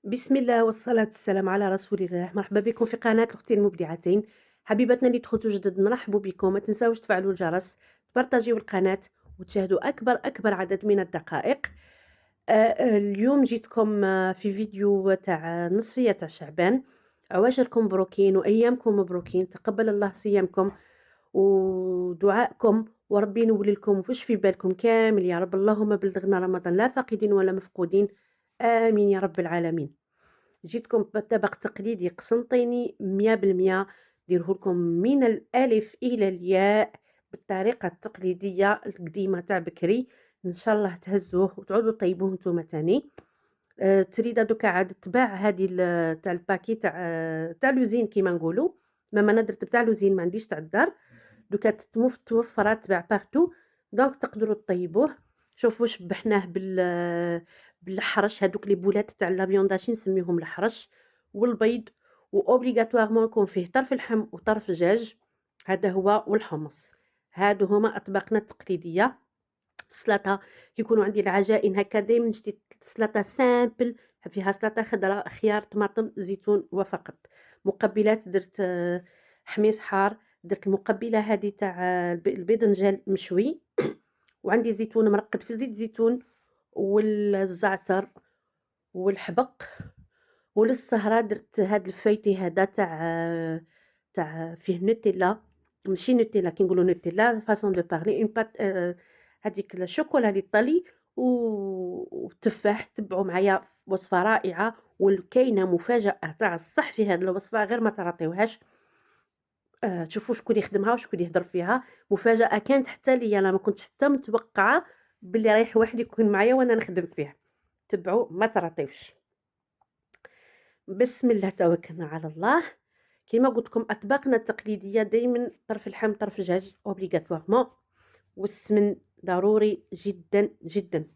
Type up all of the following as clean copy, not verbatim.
بسم الله والصلاة والسلام على رسول الله. مرحبا بكم في قناة الأختين المبدعتين. حبيباتنا اللي دخلتوا جدد نرحبوا بكم، ما تنساوش تفعلوا الجرس، تبارطاجيو القناة وتشاهدوا أكبر عدد من الدقائق. اليوم جيتكم في فيديو تاع نصفية تاع شعبان. عواشركم مبروكين وأيامكم مبروكين، تقبل الله صيامكم ودعائكم، وربي ينول لكم وفش في بالكم كامل يا رب. اللهم بلغنا رمضان لا فاقدين ولا مفقودين، آمين يا رب العالمين. جيتكم بطبق تقليدي قسنطيني 100%، نديره لكم من الألف إلى الياء بالطريقة التقليدية القديمة تاع بكري. إن شاء الله تهزوه وتعودوا طيبوه نتوما تاني. التريدة دوكا عاد تباع هادي تاع الباكي تاع لوزين كيما نقولوا. ماما أنا درت بتاع لوزين ما عنديش تاع الدار. دوكا توفر تباع بارتو، دونك تقدروا طيبوه. شوفوا شبحناه بالحرش، هادوك لي بولات تاع لا فيونداشي نسميوهم الحرش والبيض، واوبليغاتوارمون يكون فيه طرف اللحم وطرف دجاج، هذا هو والحمص. هادو هما اطباقنا التقليديه. السلطه كيكونوا عندي العجائن هكا دايما جديد، سلطه سامبل فيها سلطه خضراء خيار طماطم زيتون وفقط. مقبلات درت حميص حار، درت المقبله هذه تاع الباذنجان مشوي، وعندي زيتون مرقد في زيت زيتون والزعتر والحبق. وللسهرة درت هاد الفايتي هذا تاع فيه نوتيلا، ماشي نوتيلا كي نقولوا نوتيلا فاصون دو بارلي اون بات، هذيك الشوكولا للطلي والتفاح. تبعوا معايا وصفة رائعة، وكاينة مفاجأة تاع الصح في هذه الوصفة غير ما تعطيوهاش. تشوفوا شكون يخدمها وشكون يهدر فيها. مفاجأة كانت حتى ليا، أنا ما كنتش حتى متوقعة بلي رايح واحد يكون معايا وأنا نخدم فيه. تبعوا ما تراطيوش. بسم الله توكلنا على الله. كيما قلت لكم اطباقنا التقليديه دائما طرف اللحم طرف الدجاج اوبليغاتوارمون، والسمن ضروري جدا جدا.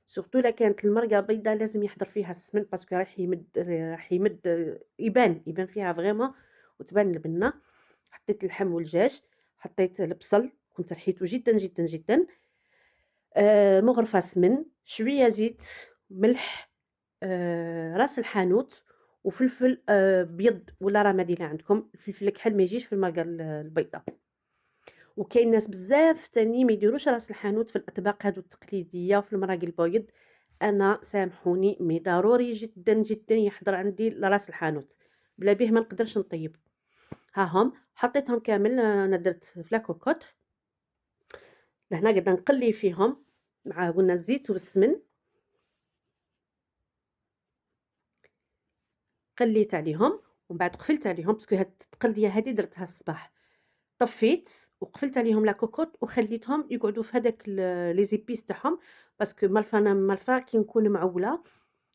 سورتو الا كانت المرقه بيضاء لازم يحضر فيها السمن باسكو راح يمد يبان فيها فريمون وتبان البنه. حطيت اللحم والدجاج، حطيت البصل كنت رحيته جدا جدا جدا، مغرفه سمن، شويه زيت، ملح، راس الحانوت، وفلفل بيض ولا رمادي اللي عندكم. الفلفل الكحل ما يجيش في المرقه البيضاء. وكاين ناس بزاف تاني ما يديروش راس الحانوت في الاطباق هادو التقليديه وفي المراقي البيض. انا سامحوني مي ضروري جدا جدا يحضر عندي راس الحانوت، بلا بيه ما نقدرش نطيب. ها هم حطيتهم كامل. انا درت في لاكوكوت لهنا قد نقلي فيهم مع قلنا الزيت والسمن. قليت عليهم ومن بعد قفلت عليهم باسكو هاد التقليه هادي درتها الصباح. طفيت وقفلت عليهم لا كوكوط وخليتهم يقعدوا في هذاك لي زيبيس تاعهم، باسكو مالفا كي نكون معوله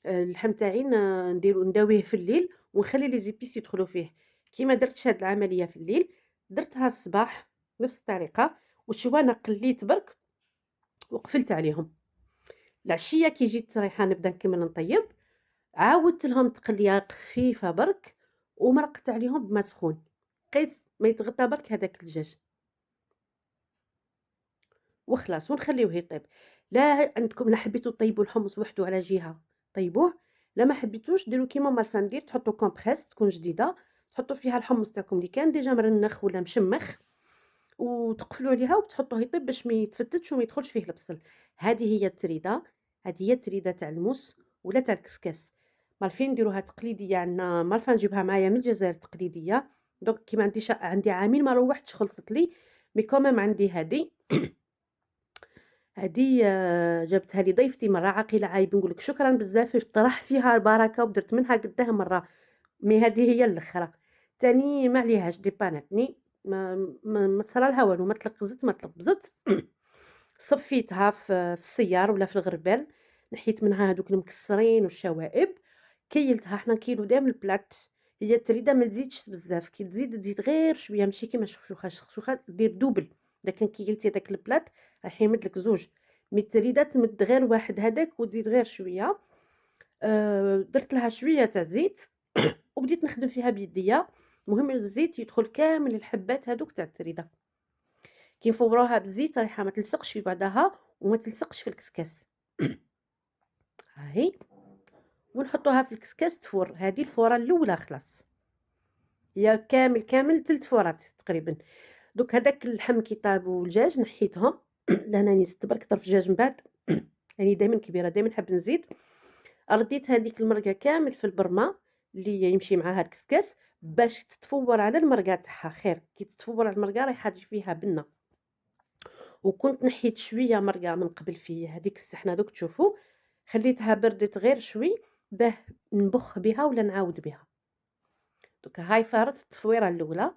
اللحم تاعي نداويه في الليل ونخلي لي زيبيس يدخلوا فيه. كي ما درتش هاد العمليه في الليل درتها الصباح نفس الطريقه، وشويه انا قليت برك وقفلت عليهم. العشيه كي جيت رايحه نبدا نكمل نطيب، عاودت لهم تقليه خفيفه برك ومرقت عليهم بما سخون، قيس ما يتغطى برك هذاك الدجاج وخلاص ونخليوه يطيب. لا عندكم لا حبيتو طيبوا الحمص وحده على جهة طيبوه، لا ما حبيتوش ديروا كيما مالفا ندير، تحطوا كومبريس تكون جديدة، تحطوا فيها الحمص تاعكم اللي كان ديجا مرنخ ولا مشمخ، وتقفلوا عليها وتحطوه يطيب باش ما يتفتتش وما يدخلش فيه البصل. هذه هي التريده، هذه هي التريده تاع الموس ولا تاع الكسكاس. مالفين نديروها تقليديه عندنا، مالفا نجيبها معايا من الجزائر تقليديه. دونك كي ما عنديش عندي عامين ما روحتش خلصت لي، مي كوميم عندي هذه. هذه جابتها لي ضيفتي مرة، عاقلة عايب نقول لك شكرًا بزاف طرح فيها البركة ودرت منها قداه مرة، مي هذه هي الأخرى. تاني ما عليهاش ديباناتني، ما تصرالها والو، ما تلقزت ما تلبزت. صفيتها في السيار ولا في الغربال، نحيت منها هادوك المكسرين والشوائب، كيّلتها. حنا نكيلو دايما البلات. هي التريدة ما تزيدش بزاف، كي تزيد غير شوية ماشي كيما الشخشوخة. الشخشوخة دير دوبل، إذا كان كيّلتي داك البلات راح يمد لك زوج، مي التريدة تمد غير واحد هذاك وتزيد غير شوية. درت لها شوية تاع زيت وبديت نخدم فيها بيديا. المهم الزيت يدخل كامل الحبات هادوك تاع التريدة، كي نفوروها بالزيت رايحة ما تلصقش في بعضها وما تلصقش في الكسكاس. هاهي ونحطوها في الكسكاس تفور. هذه الفوره الاولى خلاص، هي كامل 3 فورات تقريبا. دوك هذاك اللحم كي طاب والدجاج نحيتهم لان راني زدت برك طرف الدجاج من بعد يعني دائما كبيره دائما نحب نزيد. رديت هذيك المرقه كامل في البرمه اللي يمشي معاها الكسكاس باش تتفور على المرقه تاعها. خير كي تتفور على المرقه رايحه تجي فيها بنه. وكنت نحيت شويه مرقه من قبل في هذيك الصحنه دوك تشوفوا، خليتها بردت غير شوي باه نبخ بها ولا نعاود بها. دوك هاي فارت التفويره الاولى.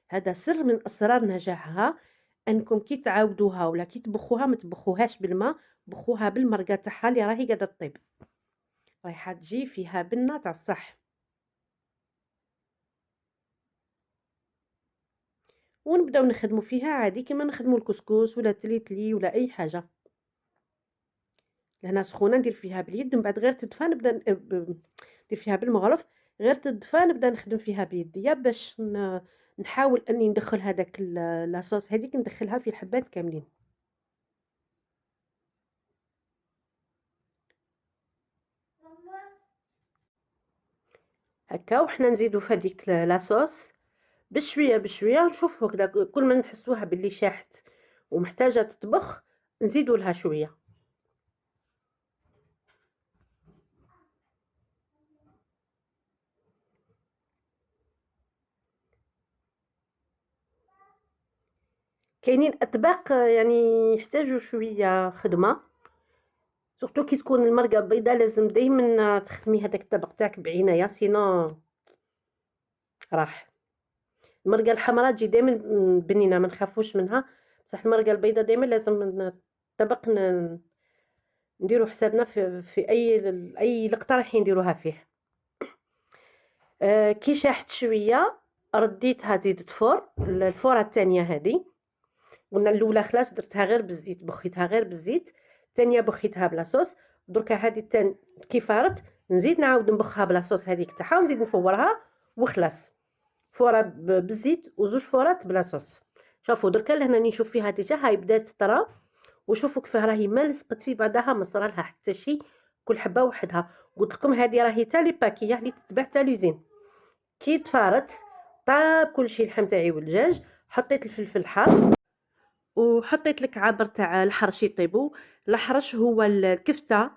هذا سر من اسرار نجاحها، انكم كي تعاودوها ولا كي تبخوها ما تبخوهاش بالماء، بخوها بالمرقه تاعها اللي راهي قاعده تطيب، رايحه تجي فيها بنه تاع الصح. ونبداو نخدموا فيها عادي كما نخدموا الكسكس ولا تليتلي ولا اي حاجه. لهنا سخونه ندير فيها باليد، من بعد غير تدفى نبدا ندير فيها بالمغرف، غير تدفى نبدا نخدم فيها بيديا باش نحاول اني ندخل هذاك لاصوص هذيك ندخلها في الحبات كاملين. هكا وحنا نزيدو في هذيك لاصوص بشويه بشويه، نشوفو هكذا كل ما نحسوها باللي شاحت ومحتاجه تطبخ نزيدو لها شويه. كاينين اطباق يعني يحتاجوا شويه خدمه، سورتو كي تكون المرقه بيضاء لازم دائما تخدمي هذاك الطبق تاعك بعنايه سينو راح. المرقه الحمراء تجي دائما بنينه ما نخافوش منها، بصح المرقه البيضاء دائما لازم الطبق نديرو حسابنا في اي لقطه رايحين نديروها فيه. كي شاحت شويه رديتها زيدت فور الفوره الثانيه هذه. قلنا الاولى خلاص درتها غير بالزيت، بخيتها غير بالزيت، الثانيه بخيتها بلا صوص. دركا هذه كي فارت نزيد نعاود نبخها بلا صوص هذيك تاعها ونزيد نفورها وخلاص. فوره بالزيت وزوج فورات بلا صوص. شوفوا دركا لهنا نشوف فيها ديجا هاي بدات تطرى، وشوفوا كيف راهي ما لصقت في بعضها ما صرا لها حتى شيء، كل حبه وحدها. قلت لكم هذه راهي تاع لي باكيه اللي تتباع تاع لوزين. كي تفارت طاب كل شيء اللحم تاعي والدجاج، حطيت الفلفل الحار وحطيت الكعابر تاع الحرش يطيبوا. الحرش هو الكفته،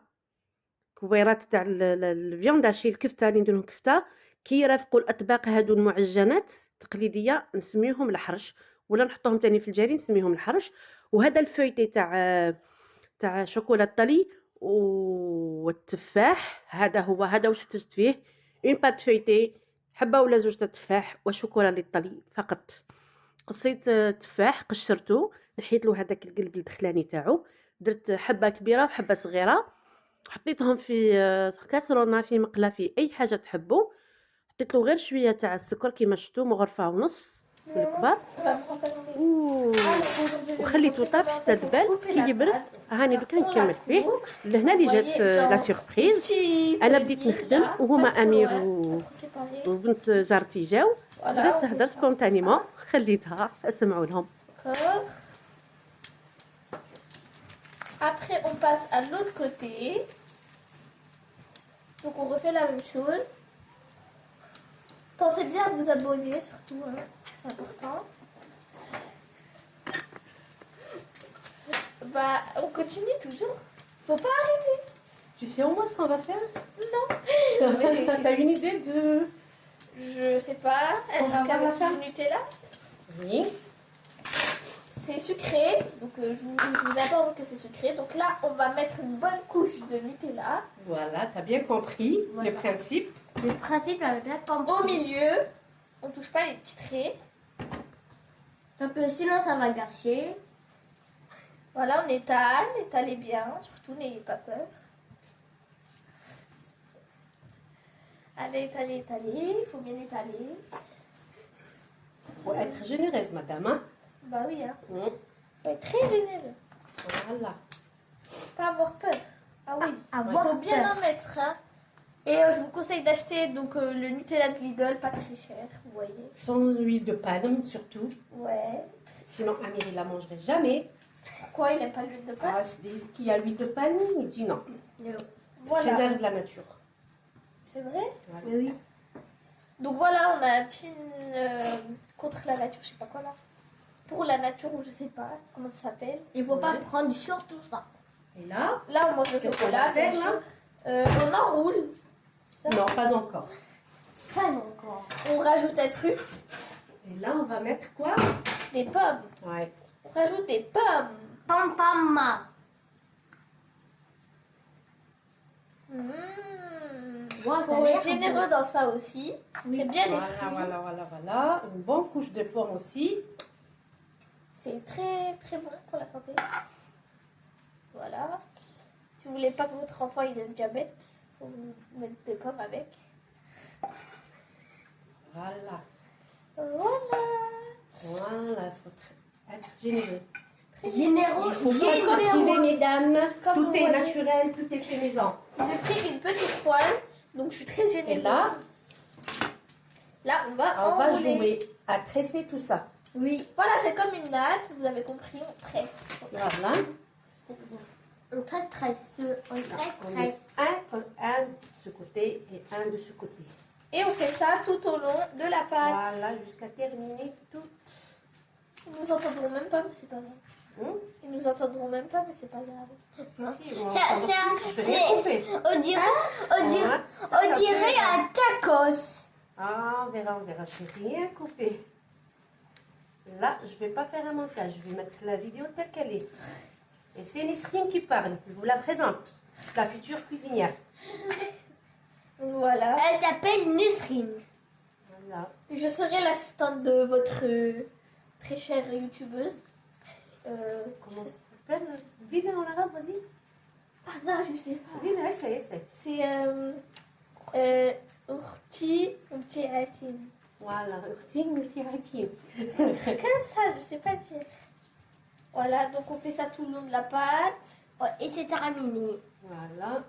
كويرات تاع الفيونداشي الكفته اللي نديرهم كفته كي يرافقوا الاطباق هادو المعجنات التقليديه نسميوهم الحرش، ولا نحطوهم تاني في الجاري نسميهم الحرش. وهذا الفويتي تاع شوكولا طلي والتفاح، هذا واش احتجت فيه اون بات فويتي، حبه ولا زوج تاع تفاح وشوكولا للطلي فقط. قصيت تفاح قشرته، نحيت له هذاك القلب الدخلاني تاعو، درت حبه كبيره وحبه صغيره، حطيتهم في كاسرونه في مقله في اي حاجه تحبوا. حطيت له غير شويه تاع السكر كيما شفتوا مغرفه ونص من الكبار وخليته طاب حتى دبال. كي يبرد هاني دوكا نكمل فيه. لهنا اللي جات لا سوربريز، انا بديت نخدم وهما امير وبنت جارتي جاو، بدات تهدر سبونتانيمون خليتها اسمعوا لهم. Après, on passe à l'autre côté. Donc, on refait la même chose. Pensez bien à vous abonner, surtout, hein. C'est important. Bah, on continue toujours. Faut pas arrêter. Tu sais au moins ce qu'on va faire? Non. T'as une idée de... Je sais pas. On va faire du Nutella. Oui. C'est sucré, donc je vous informe que c'est sucré. Donc là, on va mettre une bonne couche de Nutella. Voilà, t'as bien compris voilà. le principe. Le principe, là, bien compris. Au milieu, on touche pas les petits traits. Donc sinon, ça va gâcher. Voilà, on étalez bien, surtout n'ayez pas peur. Allez, étalez, il faut bien étaler. Faut être généreuse, madame. Hein? Bah oui, hein. Faut être très généreux. Voilà. Pas avoir peur. Ah oui, il faut bien en mettre. Hein. Et je vous conseille d'acheter donc le Nutella de Lidl, pas très cher, vous voyez. Sans huile de palme, surtout. Ouais. Sinon, Amir, il la mangerait jamais. Pourquoi il n'aime pas l'huile de palme? Ah, qu'il y a l'huile de palme, il dit non. Voilà. Préserve la nature. C'est vrai? Voilà. Oui. Donc voilà, on a un petit contre la nature, je sais pas quoi là. Pour la nature, ou je sais pas comment ça s'appelle. Il faut pas Ouais. prendre surtout ça. Et là, Là, on mange le qu'est-ce qu'on chocolat. va faire bien là? sûr. On enroule. Ça. Non, pas encore. Pas encore. On rajoute un truc, Et là, on va mettre quoi? des pommes. Ouais. On rajoute des pommes. Pam pam. Mmh. Ouais, ça Faut a l'air être généreux dans ça aussi. Oui. C'est bien les Voilà, fruits. voilà. Une bonne couche de pommes aussi. C'est très très bon pour la santé. Voilà. Si vous voulez pas que votre enfant ait le diabète, faut vous mettre des pommes avec. Voilà. Voilà. Voilà, il faut être généreux. Généreux. Il faut pas se priver, mesdames. Comme Tout vous est voyez. naturel, tout est fait maison. J'ai pris une petite poêle, donc je suis très généreuse. Et là, on va on va enrouler. jouer à tresser tout ça. Oui. Voilà, c'est comme une natte, vous avez compris, on tresse. Voilà. On tresse. On tresse. On met un de ce côté et un de ce côté. Et on fait ça tout au long de la pâte. Voilà, jusqu'à terminer tout. Ils nous entendront même pas, mais c'est pas grave. Hum? Ils nous entendront même pas, mais c'est pas grave. Si, si, on Ça- va ça- je vais rien couper. On dirait un tacos. Ah, on verra. Je n'ai rien coupé. Là, je ne vais pas faire un montage. Je vais mettre la vidéo telle qu'elle est. Et c'est Nisrine qui parle. Je vous la présente. La future cuisinière. Voilà. Elle s'appelle Nesrine. Voilà. Je serai l'assistante de votre très chère youtubeuse. Comment ça s'appelle? Vide en arabe, vas-y. Ah non, je sais pas. Vide, essaye. C'est Urti Atin. Voilà, Urtine multi-hakim. Comme ça, je sais pas dire. Voilà, donc on fait ça tout le long de la pâte. Oh, et c'est terminé. Voilà.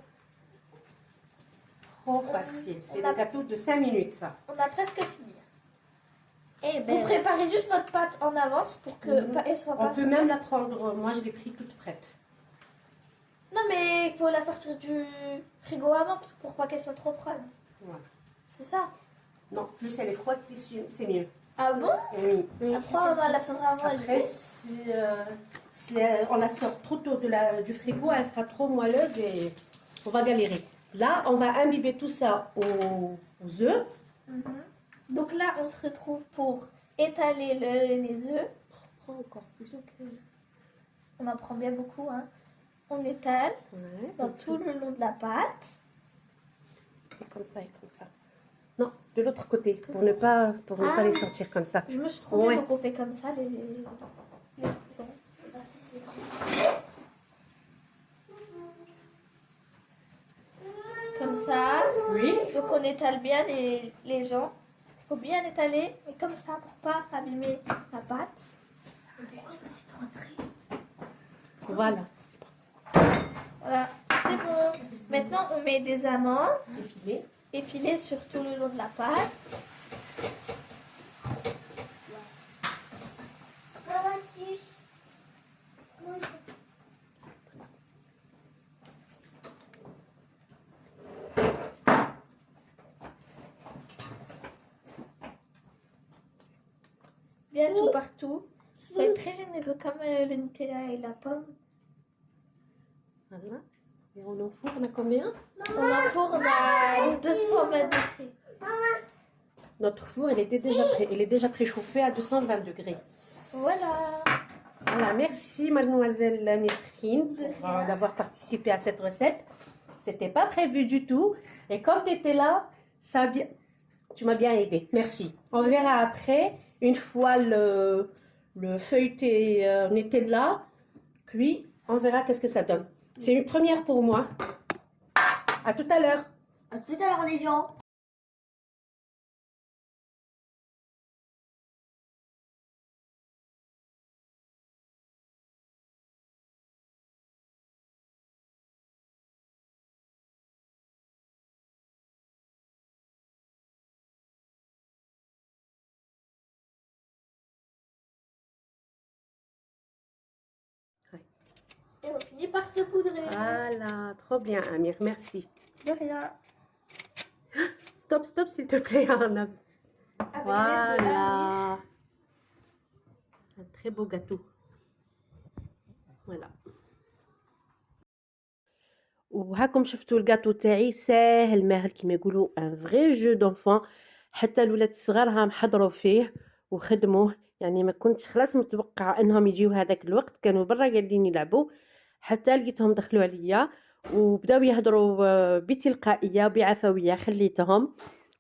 Trop facile. C'est On a- le gâteau de 5 minutes, ça. On a presque fini. Eh Vous ben, préparez juste votre pâte en avance pour que elle soit On pas. peut même la prendre. Moi, je l'ai pris toute prête. Non, mais il faut la sortir du frigo avant pour pas qu'elle soit trop froide. Voilà. C'est ça. Non, plus elle est froide, plus c'est mieux. Ah bon? Oui. Après, on va la sortir avant. elle Après, est- si on la sort trop tôt du frigo, elle sera trop moelleuse et on va galérer. Là, on va imbiber tout ça aux œufs. Mhm. Donc là, on se retrouve pour étaler les œufs. Prends encore plus. Donc, on en prend bien beaucoup. Hein. On étale Ouais, dans tout le long de la pâte. et comme ça et comme ça. Non, de l'autre côté, pour ne pas Ah. les sortir comme ça. Je me suis trompée, Ouais. donc on fait comme ça. Comme ça. Oui. Donc on étale bien les gens. Il faut bien étaler, mais comme ça pour pas abîmer la pâte. Voilà. Voilà, c'est bon. Maintenant on met des amandes Effilé. effilées sur tout le long de la pâte. Bien tout partout. Faut être très généreux comme le Nutella et la pomme. Voilà. Et on enfourne à combien? On enfourne à 220 degrés. Notre four, il est déjà préchauffé à 220 degrés. Voilà. Voilà, merci mademoiselle Nesrine De pour, rien. d'avoir participé à cette recette. C'était pas prévu du tout. Et comme tu étais là, tu m'as bien aidé. Merci. On verra après, une fois le feuilleté Nutella cuit, on verra qu'est-ce que ça donne. C'est une première pour moi. À tout à l'heure. à tout à l'heure les gens. Et on finit par se poudrer. Voilà, trop bien Amir, merci. De rien. Stop, stop s'il te plaît Arnab. Avec l'aide de Amir. Voilà. Un très beau gâteau. Voilà. وهاكم شفتوا الجاتو تاعي ساهل ماهل كيما يقولوا ان فري جو دونفون. حتى الولاد الصغار هاهم حضروا فيه وخدموه، يعني ما كنتش خلاص متوقعه انهم يجيو هذاك الوقت، كانوا برا قاعدين يلعبوا حتى لقيتهم دخلوا عليا وبداو يهضروا بتلقائيه وبعفويه. خليتهم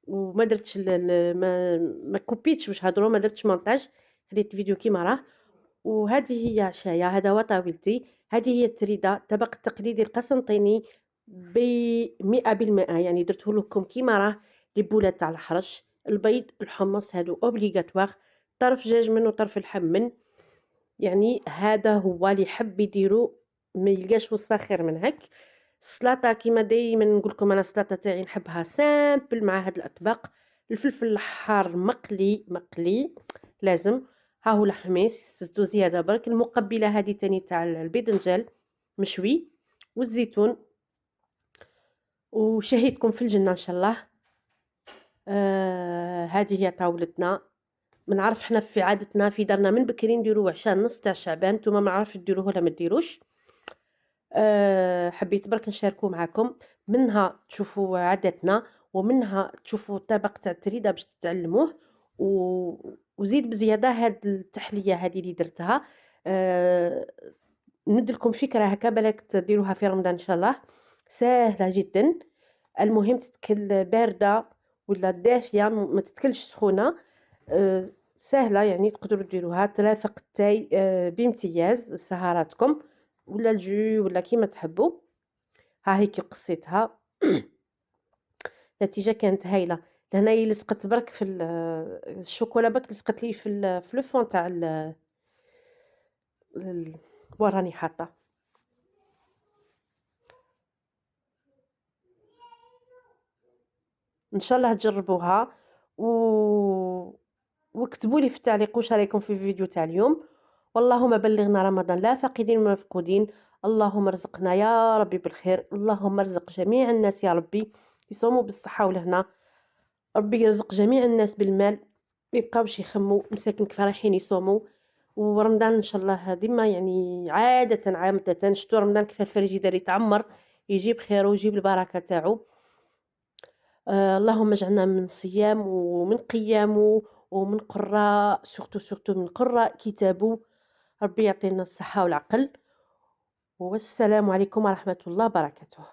وما درتش ما كوبيتش باش هضروا، ما درتش مونتاج، خليت الفيديو كيما راه. وهذه هي عشايا، هذا هو طاولتي، هذه هي التريدة، الطبق التقليدي القسنطيني ب100%، يعني درته لكم كيما راه. لي بولات تاع الحرش، البيض، الحمص، هادو اوبليغاتوار، طرف دجاج من وطرف اللحم من، يعني هذا هو اللي يحب يديرو ما يلقاش وصفة خير من هك. السلطة كيما دايما نقول لكم انا السلطة تاعي نحبها سامبل مع هاد الاطباق. الفلفل الحار مقلي لازم، ها هو الحميص زدتو زياده برك، المقبله هذه تاني تاع الباذنجان مشوي، والزيتون. وشهيتكم في الجنه ان شاء الله. هذه هي طاولتنا. ما نعرف حنا في عادتنا في دارنا من بكري نديرو عشاء نص تاع شعبان، نتوما ما نعرف ديروه ولا ما ديروش. حبيت برك نشاركو معاكم، منها تشوفوا عاداتنا ومنها تشوفوا الطبق تاع التريده باش تتعلموه. وزيد بزياده هاد التحليه هذه اللي درتها، ندلكم فكره هكا بالك تديروها في رمضان ان شاء الله. سهله جدا، المهم تتكل بارده ولا دافيه، ما تتكلش سخونه. سهله يعني تقدروا ديروها ترافق التاي بامتياز سهراتكم، ولا الجو ولا كيما تحبوا. ها هيك قصيتها. النتيجه كانت هايله. لهنايا لصقت برك في الشوكولا، برك لصقت لي في لو فون تاع وراني حاطه. ان شاء الله تجربوها واكتبوا لي في التعليق واش رايكم في الفيديو تاع اليوم. واللهم بلغنا رمضان لا فاقدين ولا مفقودين. اللهم ارزقنا يا ربي بالخير، اللهم ارزق جميع الناس يا ربي يصوموا بالصحه والهنا، ربي يرزق جميع الناس بالمال، ما يبقاوش يخموا مساكن كيف رايحين يصوموا. ورمضان ان شاء الله ديما يعني عاده شتو رمضان كيف الفريجيدار يتعمر، يجيب خير ويجيب البركه تاعو. اللهم اجعلنا من صيام ومن قيام ومن قراء، سورتو من قراء كتابه. ربي يعطينا الصحة والعقل، والسلام عليكم ورحمة الله وبركاته.